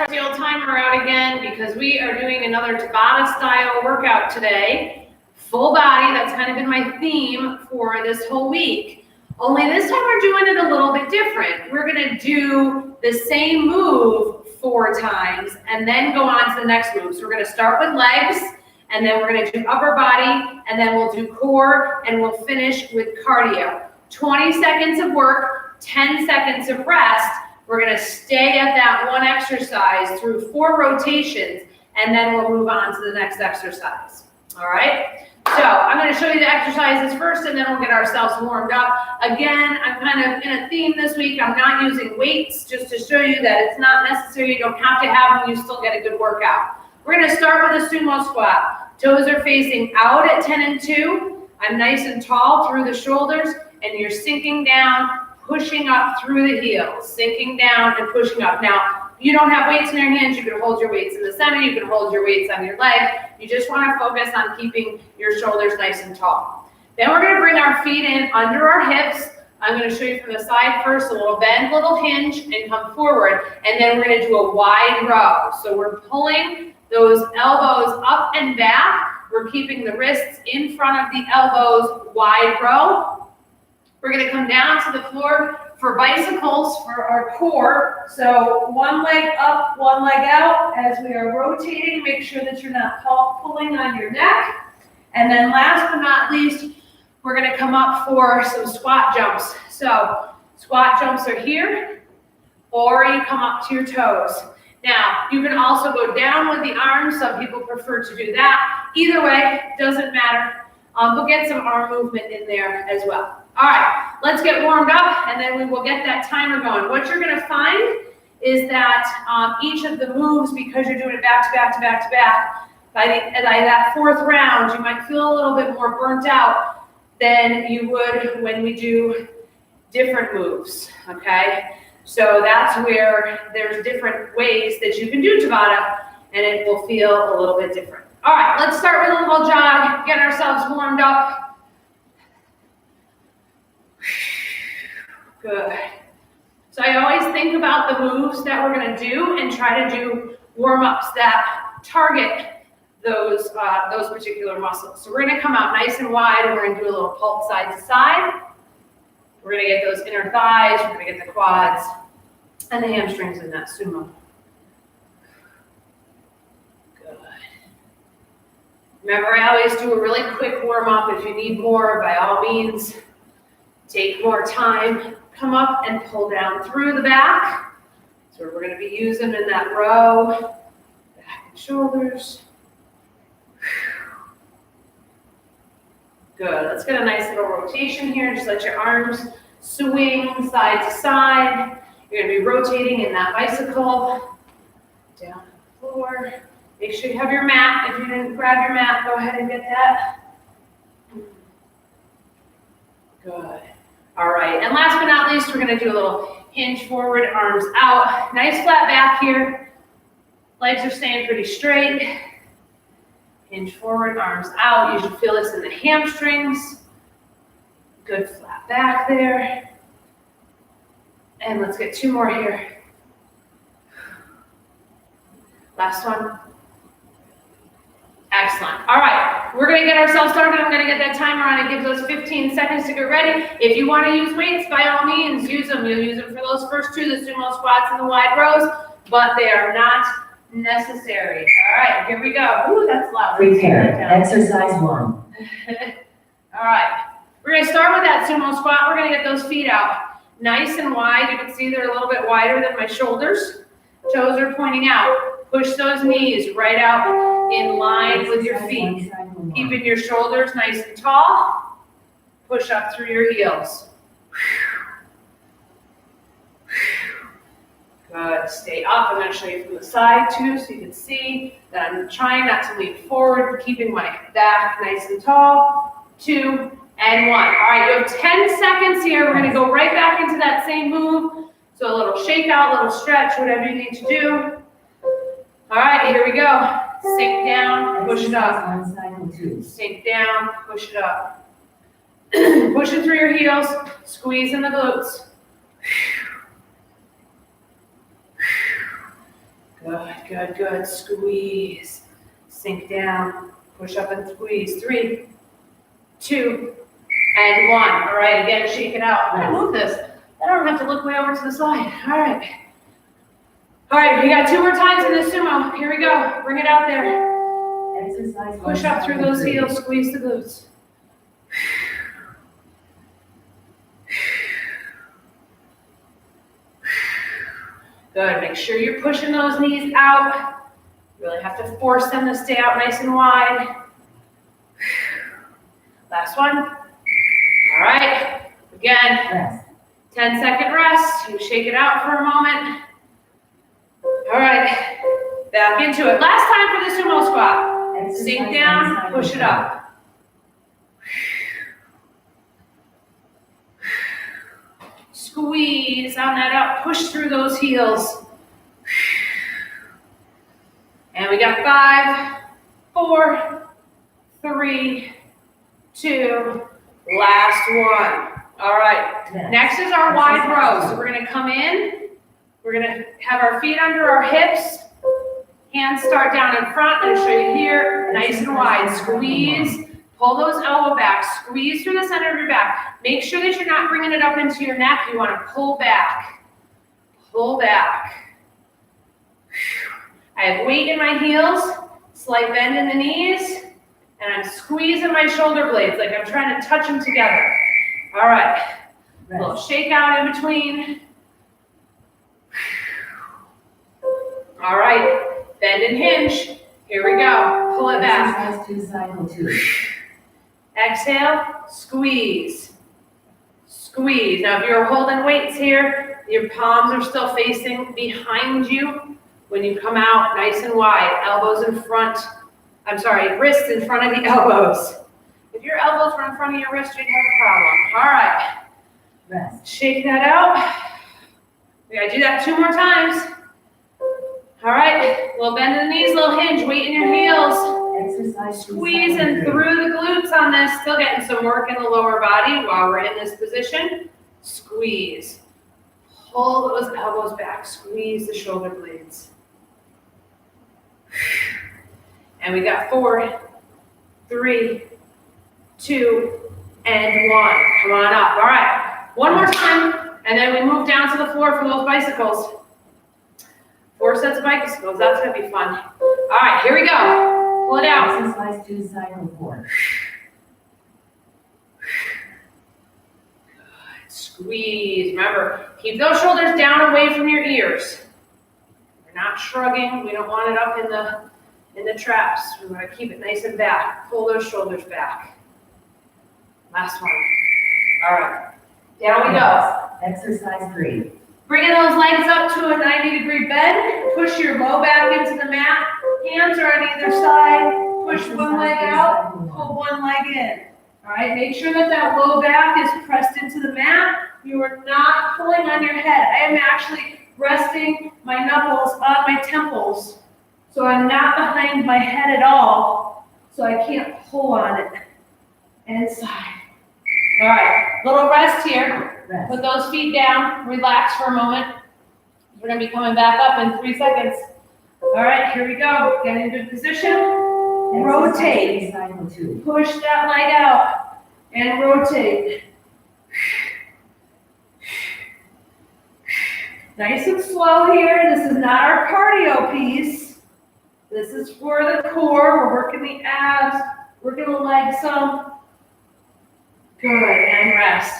try the old timer out again because we are doing another Tabata style workout today. Full body, that's kind of been my theme for this whole week. Only this time we're doing it a little bit different. We're gonna do the same move 4 times and then go on to the next move. So we're gonna start with legs, and then we're gonna do upper body, and then we'll do core, and we'll finish with cardio. 20 seconds of work, 10 seconds of rest. We're gonna stay at that one exercise through 4 rotations, and then we'll move on to the next exercise, all right? So I'm gonna show you the exercises first, and then we'll get ourselves warmed up. Again, I'm kind of in a theme this week. I'm not using weights, just to show you that it's not necessary. You don't have to have them, you still get a good workout. We're gonna start with a sumo squat. Toes are facing out at 10 and 2. I'm nice and tall through the shoulders, and you're sinking down, pushing up through the heels, sinking down and pushing up. Now, if you don't have weights in your hands, you can hold your weights in the center, you can hold your weights on your leg. You just wanna focus on keeping your shoulders nice and tall. Then we're gonna bring our feet in under our hips. I'm gonna show you from the side first, a little bend, little hinge, and come forward. And then we're gonna do a wide row. So we're pulling those elbows up and back. We're keeping the wrists in front of the elbows, wide row. We're gonna come down to the floor for bicycles for our core. So one leg up, one leg out as we are rotating. Make sure that you're not pulling on your neck. And then last but not least, we're gonna come up for some squat jumps. So squat jumps are here, or you come up to your toes. Now, you can also go down with the arms. Some people prefer to do that. Either way, doesn't matter. We'll get some arm movement in there as well. All right, let's get warmed up, and then we will get that timer going. What you're gonna find is that each of the moves, because you're doing it back to back to back to back, by that 4th round, you might feel a little bit more burnt out than you would when we do different moves, okay? So that's where there's different ways that you can do Tabata, and it will feel a little bit different. All right, let's start with a little jog, get ourselves warmed up. Good. So I always think about the moves that we're gonna do and try to do warm-ups that target those particular muscles. So we're gonna come out nice and wide, and we're gonna do a little pulse side to side. We're gonna get those inner thighs, we're gonna get the quads, and the hamstrings in that sumo. Good. Remember, I always do a really quick warm-up. If you need more, by all means, take more time. Come up and pull down through the back. So we're gonna be using in that row, back and shoulders. Good, let's get a nice little rotation here. Just let your arms swing side to side. You're gonna be rotating in that bicycle. Down the floor. Make sure you have your mat. If you didn't grab your mat, go ahead and get that. Good. All right, and last but not least, we're gonna do a little hinge forward, arms out. Nice flat back here. Legs are staying pretty straight. Hinge forward, arms out. You should feel this in the hamstrings. Good flat back there. And let's get 2 more here. Last one. Excellent. All right, we're gonna get ourselves started. I'm gonna get that timer on. It gives us 15 seconds to get ready. If you wanna use weights, by all means, use them. You'll use them for those first 2, the sumo squats and the wide rows, but they are not necessary. All right, here we go. Ooh, that's loud. Prepare. Exercise 1. All right, we're gonna start with that sumo squat. We're gonna get those feet out nice and wide. You can see they're a little bit wider than my shoulders. Toes are pointing out. Push those knees right out in line with your feet. Keeping your shoulders nice and tall. Push up through your heels. Good, stay up. I'm gonna show you from the side too, so you can see that I'm trying not to lean forward, keeping my back nice and tall. 2 and 1. All right, you have 10 seconds here. We're gonna go right back into that same move. So a little shake out, a little stretch, whatever you need to do. All right, here we go. Sink down, push it up. Sink down, push it up. Push it through your heels, squeeze in the glutes. Good, good, good. Squeeze. Sink down. Push up and squeeze. 3, 2, and 1. All right, again, shake it out. I'm gonna move this. I don't have to look way over to the side. All right. All right, we got 2 more times in this sumo. Here we go. Bring it out there. Exercise. Push up through those heels. Squeeze the glutes. Good. Make sure you're pushing those knees out. Really have to force them to stay out nice and wide. Last one. All right. Again, Rest. 10-second rest. You shake it out for a moment. All right. Back into it. Last time for the sumo squat. Exercise Sink down, push it up. Squeeze on that up. Push through those heels. And we got 5, 4, 3, 2, last one. All right. Next is our wide row. So we're going to come in. We're going to have our feet under our hips. Hands start down in front. I'm going to show you here. Nice and wide. Squeeze. Pull those elbow back. Squeeze through the center of your back. Make sure that you're not bringing it up into your neck. You want to pull back. Pull back. I have weight in my heels, slight bend in the knees, and I'm squeezing my shoulder blades like I'm trying to touch them together. All right. A little shake out in between. All right. Bend and hinge. Here we go. Pull it back. Exercise 2, cycle 2. Exhale, squeeze. Squeeze. Now, if you're holding weights here, your palms are still facing behind you. When you come out, nice and wide, elbows in front. I'm sorry, wrists in front of the elbows. If your elbows were in front of your wrist, you'd have a problem. All right. Rest. Shake that out. We gotta do that 2 more times. All right. Little bend in the knees, little hinge, weight in your heels. Exercise 2, Squeezing cycle 3. through the glutes on this. Still getting some work in the lower body while we're in this position. Squeeze. Pull those elbows back. Squeeze the shoulder blades. And we got 4, 3, 2, and 1. Come on up. All right. 1 more time, and then we move down to the floor for those bicycles. 4 sets of bicycles. That's going to be fun. All right, here we go. Pull it out. Exercise 2, cycle 4. Good. Squeeze. Remember, keep those shoulders down away from your ears. We're not shrugging. We don't want it up in the traps. We want to keep it nice and back. Pull those shoulders back. Last one. All right. Down we go. Exercise 3. Bringing those legs up to a 90-degree bend. Push your low back into the mat. Hands are on either side. Push one leg out. Pull one leg in. All right. Make sure that that low back is pressed into the mat. You are not pulling on your head. I am actually resting my knuckles on my temples. So I'm not behind my head at all. So I can't pull on it. Inside. All right. Little rest here. Rest. Put those feet down, relax for a moment. We're going to be coming back up in 3 seconds. All right, here we go. Get in good position. Rotate. Cycle 2. Push that leg out and rotate. Nice and slow here. This is not our cardio piece. This is for the core. We're working the abs, working the legs some. Good, and rest.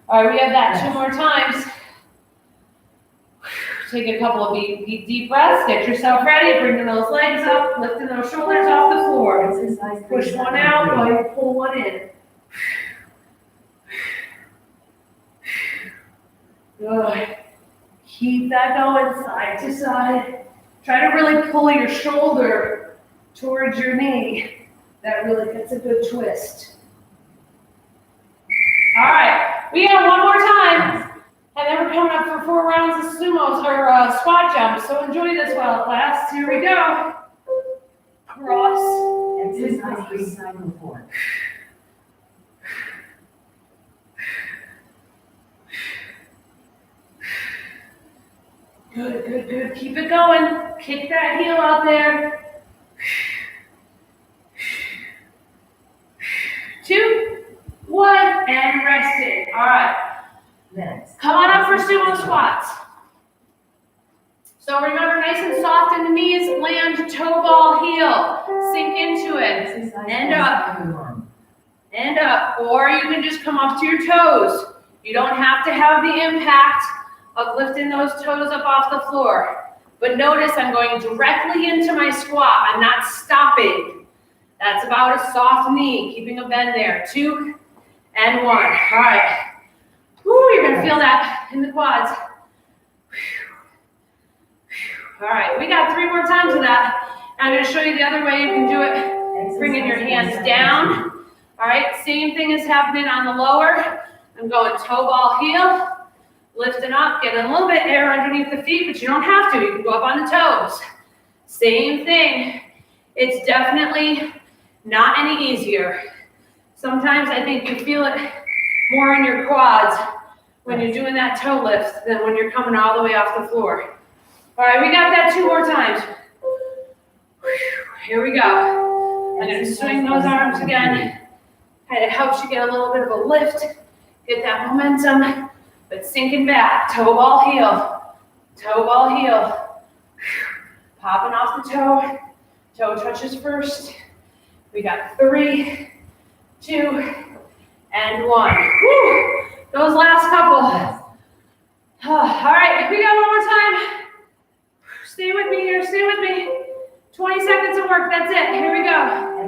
All right, we have that 2 more times. Take a couple of deep breaths. Get yourself ready. Bringing those legs up, lifting those shoulders off the floor. Exercise 3, Push one cycle out 3. while you pull one in. Good. Keep that going side to side. Try to really pull your shoulder towards your knee. That really gets a good twist. All right, we have 1 more time. And then we're coming up for 4 rounds of sumos or squat jumps. So enjoy this while it lasts. Here we go. Cross. Exercise 3, cycle 4. Good, good, good. Keep it going. Kick that heel out there. 2, 1, and rest it. All right. Next. Come on up for sumo squats. So remember, nice and soft in the knees, land toe ball heel. Sink into it. Exercise And up. everyone. And up. Or you can just come up to your toes. You don't have to have the impact of lifting those toes up off the floor. But notice I'm going directly into my squat. I'm not stopping. That's about a soft knee, keeping a bend there. 2 and 1. All right. Woo, you're gonna feel that in the quads. All right, we got 3 more times of that. I'm gonna show you the other way you can do it. Bringing your hands down. All right, same thing is happening on the lower. I'm going toe ball heel, lifting up, getting a little bit air underneath the feet, but you don't have to. You can go up on the toes. Same thing. It's definitely not any easier. Sometimes I think you feel it more in your quads when you're doing that toe lift than when you're coming all the way off the floor. All right, we got that 2 more times. Here we go. I'm gonna swing those arms again. Kind of helps you get a little bit of a lift, get that momentum, but sinking back, toe ball heel, toe ball heel. Popping off the toe, toe touches first. We got 3, 2, and 1. Woo! Those last couple. All right, we got 1 more time. Stay with me here, stay with me. 20 seconds of work, that's it. Here we go.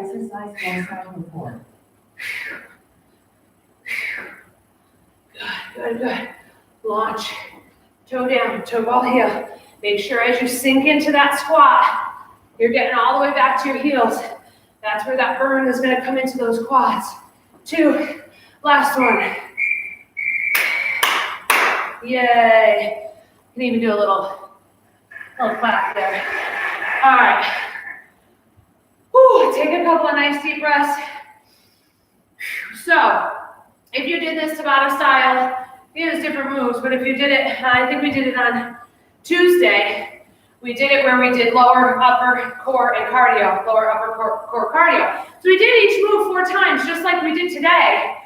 Exercise cycle 4. Good, good. Launch, toe down, toe ball heel. Make sure as you sink into that squat, you're getting all the way back to your heels. That's where that burn is gonna come into those quads. 2, last one. Yay. You can even do a little clap there. All right. Whew, take a couple of nice deep breaths. So, if you did this Tabata style, use different moves, but if you did it, I think we did it on Tuesday, we did it where we did lower, upper, core, and cardio, lower, upper, core, cardio. So we did each move 4 times, just like we did today,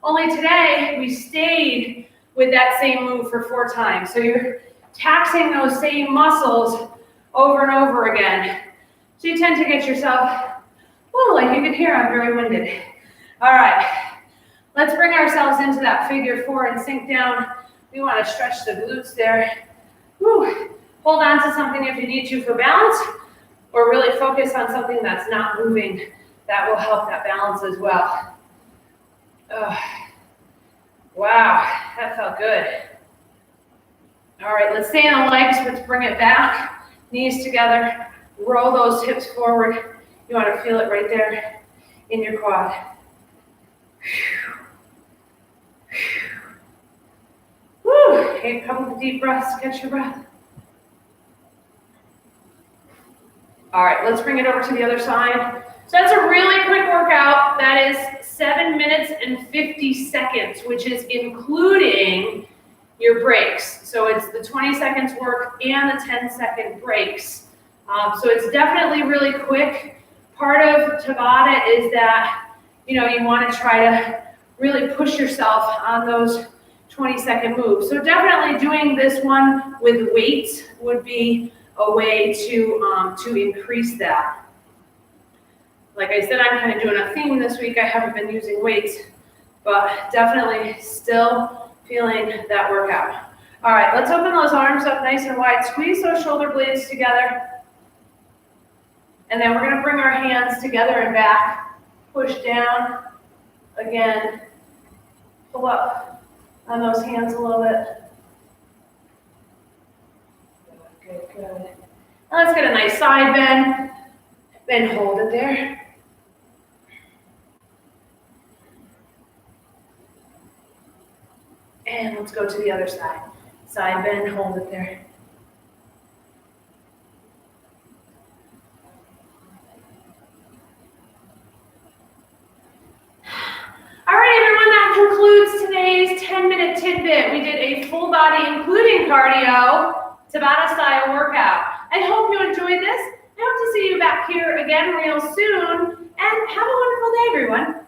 only today we stayed with that same move for 4 times. So you're taxing those same muscles over and over again. So you tend to get yourself, oh, like you can hear, I'm very winded. All right, let's bring ourselves into that figure 4 and sink down. We want to stretch the glutes there. Woo. Hold on to something if you need to for balance, or really focus on something that's not moving. That will help that balance as well. Wow, that felt good. All right, let's stay on the legs. Let's bring it back. Knees together. Roll those hips forward. You want to feel it right there in your quad. Woo! Take a couple of deep breaths. Catch your breath. All right, let's bring it over to the other side. So that's a really quick workout. That is 7 minutes and 50 seconds, which is including your breaks. So it's the 20 seconds work and the 10-second breaks. So it's definitely really quick. Part of Tabata is that, you want to try to really push yourself on those 20-second moves. So definitely doing this one with weights would be a way to increase that. Like I said, I'm kind of doing a theme this week. I haven't been using weights, but definitely still feeling that workout. All right, let's open those arms up nice and wide. Squeeze those shoulder blades together. And then we're going to bring our hands together and back. Push down. Again, pull up on those hands a little bit. Good, good. Now let's get a nice side bend. Then hold it there. And let's go to the other side. Side bend, hold it there. All right, everyone, that concludes today's 10-minute tidbit. We did a full body, including cardio, Tabata style workout. I hope you enjoyed this. I hope to see you back here again real soon. And have a wonderful day, everyone.